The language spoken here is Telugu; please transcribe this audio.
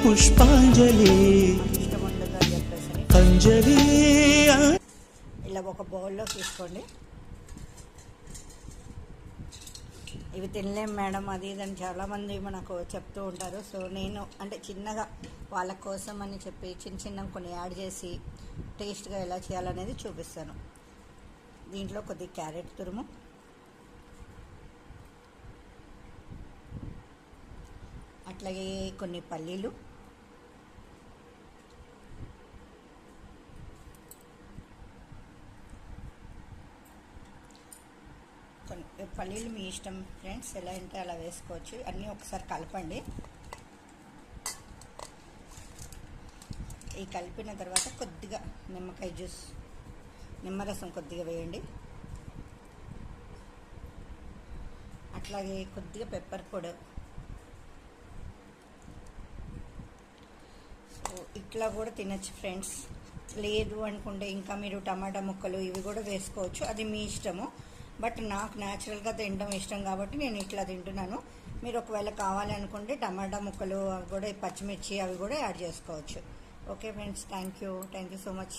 పుష్పాంజలి ఇష్టం ఉండదు అని చెప్పేసి అంజలి. ఇలా ఒక బౌల్లో తీసుకోండి. ఇవి తినలేం మేడం అది ఇదని చాలామంది మనకు చెప్తూ ఉంటారు. సో నేను అంటే చిన్నగా వాళ్ళ కోసం అని చెప్పి చిన్న కొన్ని యాడ్ చేసి టేస్ట్గా ఎలా చేయాలనేది చూపిస్తాను. దీంట్లో కొద్దిగా క్యారెట్ తురుము, అట్లాగే కొన్ని పల్లీలు, పల్లీలు మీ ఇష్టం ఫ్రెండ్స్, ఎలా అంటే అలా వేసుకోవచ్చు. అన్నీ ఒకసారి కలపండి. ఈ కలిపిన తర్వాత కొద్దిగా నిమ్మకాయ జ్యూస్, నిమ్మరసం కొద్దిగా వేయండి. అట్లాగే కొద్దిగా పెప్పర్ పొడి. సో ఇట్లా కూడా తినచ్చు ఫ్రెండ్స్. లేదు అనుకుంటే ఇంకా మీరు టమాటా ముక్కలు ఇవి కూడా వేసుకోవచ్చు, అది మీ ఇష్టము. బట్ నాకు న్యాచురల్గా తినడం ఇష్టం కాబట్టి నేను ఇట్లా తింటున్నాను. మీరు ఒకవేళ కావాలి అనుకుంటే టమాటా ముక్కలు అవి కూడా, పచ్చిమిర్చి అవి కూడా యాడ్ చేసుకోవచ్చు. Okay friends, thank you so much.